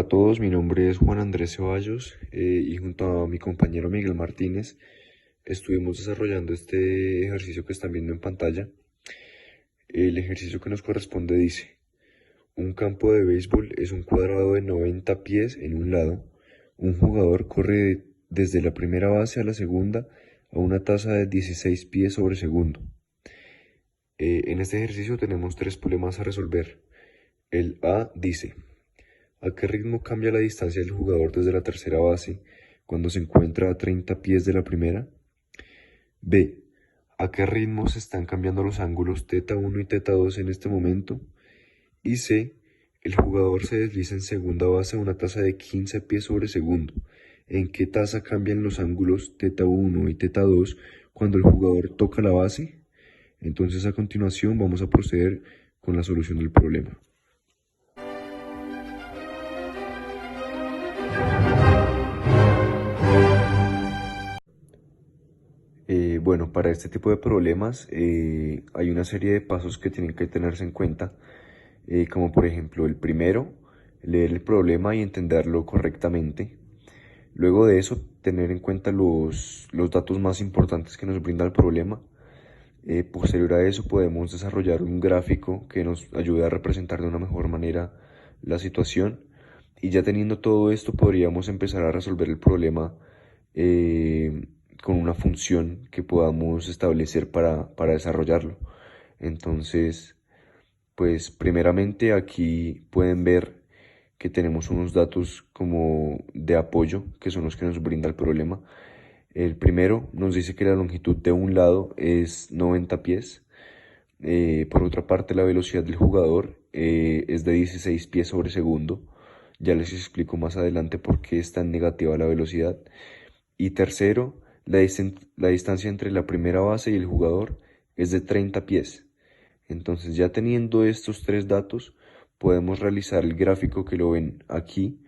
todos, mi nombre es Juan Andrés Ceballos y junto a mi compañero Miguel Martínez estuvimos desarrollando este ejercicio que están viendo en pantalla. El ejercicio que nos corresponde dice: un campo de béisbol es un cuadrado de 90 pies en un lado. Un jugador corre desde la primera base a la segunda a una tasa de 16 pies sobre segundo. En este ejercicio tenemos tres problemas a resolver. El A dice: ¿a qué ritmo cambia la distancia del jugador desde la tercera base cuando se encuentra a 30 pies de la primera? B. ¿A qué ritmo se están cambiando los ángulos θ1 y θ2 en este momento? Y C. El jugador se desliza en segunda base a una tasa de 15 pies sobre segundo. ¿En qué tasa cambian los ángulos θ1 y θ2 cuando el jugador toca la base? Entonces a continuación vamos a proceder con la solución del problema. Bueno, para este tipo de problemas hay una serie de pasos que tienen que tenerse en cuenta, como por ejemplo el primero, leer el problema y entenderlo correctamente. Luego de eso, tener en cuenta los datos más importantes que nos brinda el problema. Posterior a eso, podemos desarrollar un gráfico que nos ayude a representar de una mejor manera la situación. Y ya teniendo todo esto, podríamos empezar a resolver el problema con una función que podamos establecer para desarrollarlo. Entonces, pues primeramente aquí pueden ver que tenemos unos datos como de apoyo, que son los que nos brinda el problema. El primero nos dice que la longitud de un lado es 90 pies. Por otra parte, la velocidad del jugador es de 16 pies sobre segundo. Ya les explico más adelante por qué es tan negativa la velocidad. Y tercero, la distancia entre la primera base y el jugador es de 30 pies. Entonces, ya teniendo estos tres datos, podemos realizar el gráfico que lo ven aquí.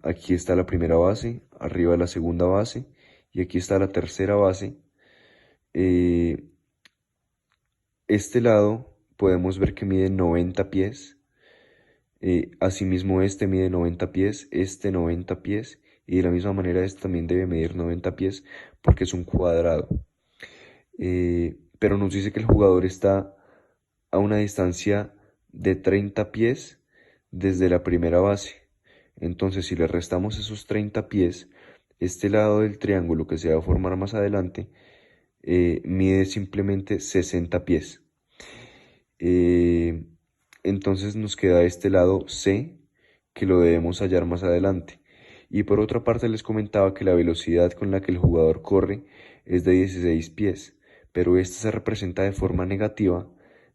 Aquí está la primera base, arriba la segunda base y aquí está la tercera base. Este lado podemos ver que mide 90 pies. Asimismo este mide 90 pies, este 90 pies y de la misma manera este también debe medir 90 pies porque es un cuadrado. Pero nos dice que el jugador está a una distancia de 30 pies desde la primera base. Entonces, si le restamos esos 30 pies, este lado del triángulo que se va a formar más adelante mide simplemente 60 pies. Entonces nos queda este lado C, que lo debemos hallar más adelante. Y por otra parte les comentaba que la velocidad con la que el jugador corre es de 16 pies, pero esta se representa de forma negativa,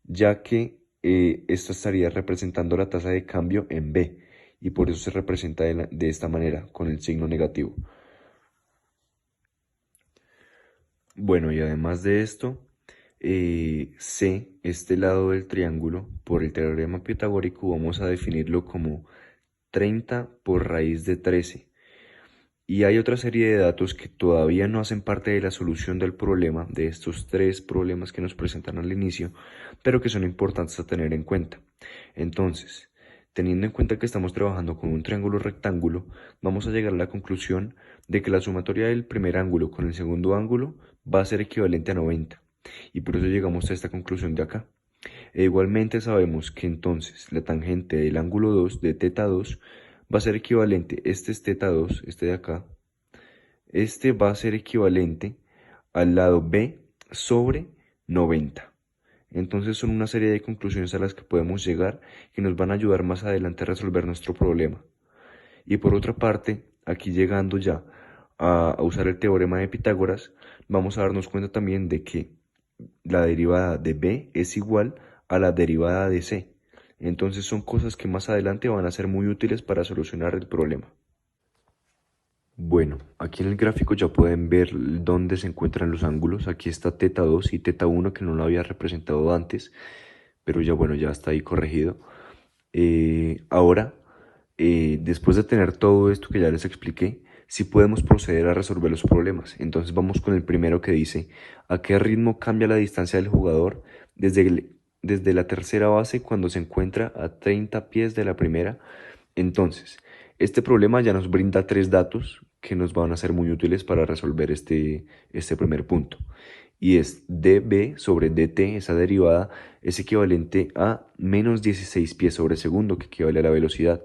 ya que esta estaría representando la tasa de cambio en B, y por eso se representa de esta manera, con el signo negativo. Bueno, y además de esto, C, este lado del triángulo, por el teorema pitagórico, vamos a definirlo como 30 por raíz de 13. Y hay otra serie de datos que todavía no hacen parte de la solución del problema, de estos tres problemas que nos presentan al inicio, pero que son importantes a tener en cuenta. Entonces, teniendo en cuenta que estamos trabajando con un triángulo rectángulo, vamos a llegar a la conclusión de que la sumatoria del primer ángulo con el segundo ángulo va a ser equivalente a 90. Y por eso llegamos a esta conclusión de acá. E igualmente sabemos que entonces la tangente del ángulo 2 de θ2 va a ser equivalente, este es θ2, este de acá, este va a ser equivalente al lado B sobre 90. Entonces son una serie de conclusiones a las que podemos llegar que nos van a ayudar más adelante a resolver nuestro problema. Y por otra parte, aquí llegando ya a usar el teorema de Pitágoras, vamos a darnos cuenta también de que la derivada de B es igual a la derivada de C. Entonces son cosas que más adelante van a ser muy útiles para solucionar el problema. Bueno, aquí en el gráfico ya pueden ver dónde se encuentran los ángulos. Aquí está θ2 y θ1 que no lo había representado antes, pero ya bueno, ya está ahí corregido. Ahora, después de tener todo esto que ya les expliqué, sí podemos proceder a resolver los problemas. Entonces vamos con el primero que dice: ¿a qué ritmo cambia la distancia del jugador desde la tercera base cuando se encuentra a 30 pies de la primera? Entonces, este problema ya nos brinda tres datos que nos van a ser muy útiles para resolver este primer punto. Y es dB sobre dt, esa derivada, es equivalente a menos 16 pies sobre segundo, que equivale a la velocidad.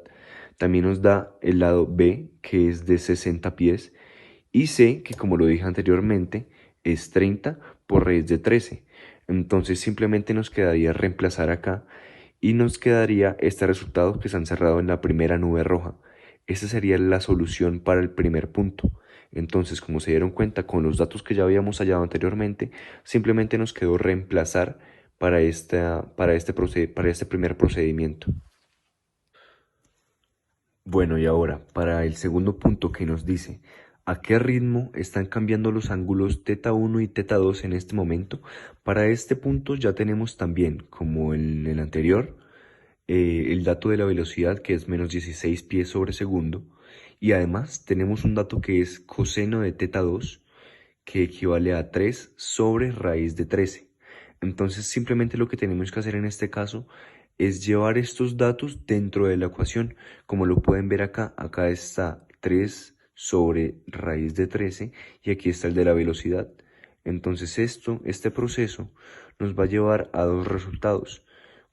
También nos da el lado B, que es de 60 pies, y C, que como lo dije anteriormente, es 30 por raíz de 13. Entonces simplemente nos quedaría reemplazar acá y nos quedaría este resultado que se han cerrado en la primera nube roja. Esta sería la solución para el primer punto. Entonces, como se dieron cuenta con los datos que ya habíamos hallado anteriormente, simplemente nos quedó reemplazar para este primer procedimiento. Bueno, y ahora, para el segundo punto que nos dice, ¿a qué ritmo están cambiando los ángulos θ1 y θ2 en este momento? Para este punto ya tenemos también, como en el anterior, el dato de la velocidad que es menos 16 pies sobre segundo, y además tenemos un dato que es coseno de θ2 que equivale a 3 sobre raíz de 13. Entonces simplemente lo que tenemos que hacer en este caso es llevar estos datos dentro de la ecuación. Como lo pueden ver acá, acá está 3 sobre raíz de 13 y aquí está el de la velocidad. Entonces este proceso nos va a llevar a dos resultados.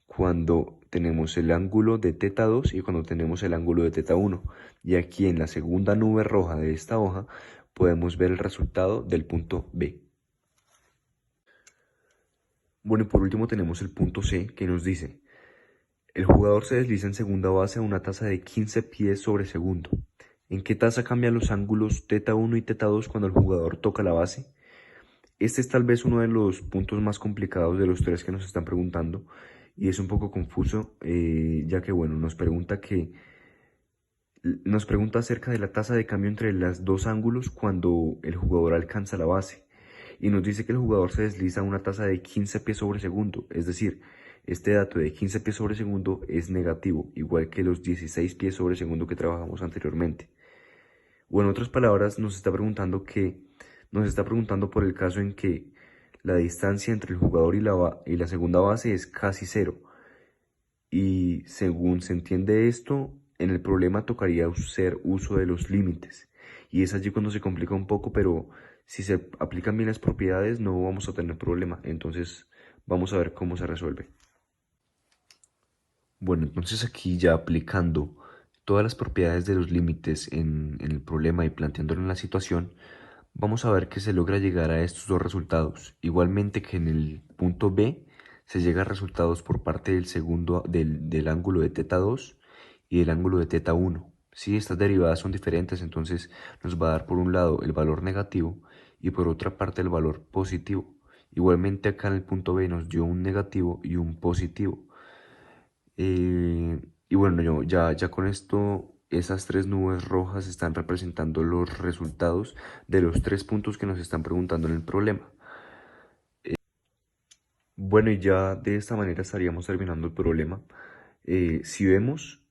Cuando tenemos el ángulo de θ2 y cuando tenemos el ángulo de θ1. Y aquí en la segunda nube roja de esta hoja podemos ver el resultado del punto B. Bueno, y por último tenemos el punto C que nos dice, el jugador se desliza en segunda base a una tasa de 15 pies sobre segundo. ¿En qué tasa cambian los ángulos θ1 y θ2 cuando el jugador toca la base? Este es tal vez uno de los puntos más complicados de los tres que nos están preguntando y es un poco confuso, ya que bueno, nos pregunta acerca de la tasa de cambio entre los dos ángulos cuando el jugador alcanza la base y nos dice que el jugador se desliza a una tasa de 15 pies sobre segundo, es decir, este dato de 15 pies sobre segundo es negativo, igual que los 16 pies sobre segundo que trabajamos anteriormente. O en otras palabras, nos está preguntando por el caso en que la distancia entre el jugador y la segunda base es casi cero. Y según se entiende esto, en el problema tocaría hacer uso de los límites. Y es allí cuando se complica un poco, pero si se aplican bien las propiedades no vamos a tener problema. Entonces vamos a ver cómo se resuelve. Bueno, entonces aquí ya aplicando todas las propiedades de los límites en el problema y planteándolo en la situación, vamos a ver que se logra llegar a estos dos resultados. Igualmente que en el punto B se llega a resultados por parte del ángulo de θ2 y del ángulo de θ1. Si estas derivadas son diferentes, entonces nos va a dar por un lado el valor negativo y por otra parte el valor positivo. Igualmente acá en el punto B nos dio un negativo y un positivo. Y bueno, ya con esto, esas tres nubes rojas están representando los resultados de los tres puntos que nos están preguntando en el problema. Bueno, y ya de esta manera estaríamos terminando el problema. Si vemos,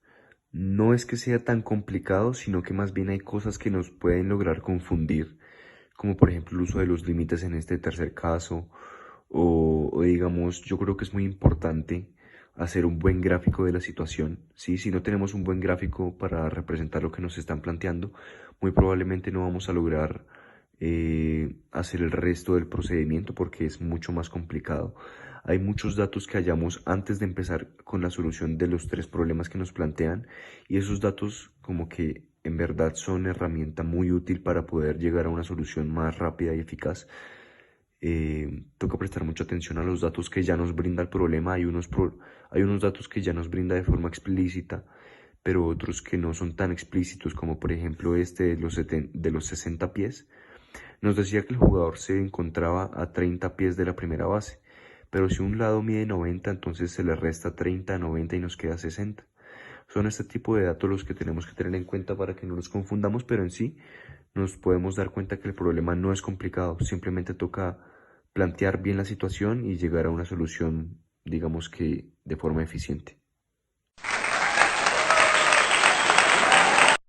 no es que sea tan complicado, sino que más bien hay cosas que nos pueden lograr confundir, como por ejemplo el uso de los límites en este tercer caso, o digamos, yo creo que es muy importante hacer un buen gráfico de la situación, ¿sí? Si no tenemos un buen gráfico para representar lo que nos están planteando, muy probablemente no vamos a lograr hacer el resto del procedimiento porque es mucho más complicado. Hay muchos datos que hallamos antes de empezar con la solución de los tres problemas que nos plantean y esos datos como que en verdad son herramienta muy útil para poder llegar a una solución más rápida y eficaz. Toca prestar mucha atención a los datos que ya nos brinda el problema. Hay unos datos que ya nos brinda de forma explícita, pero otros que no son tan explícitos, como por ejemplo este de los 60 pies. Nos decía que el jugador se encontraba a 30 pies de la primera base, pero si un lado mide 90, entonces se le resta 30 a 90 y nos queda 60. Son este tipo de datos los que tenemos que tener en cuenta para que no nos confundamos, pero en sí nos podemos dar cuenta que el problema no es complicado, simplemente toca plantear bien la situación y llegar a una solución, digamos que de forma eficiente.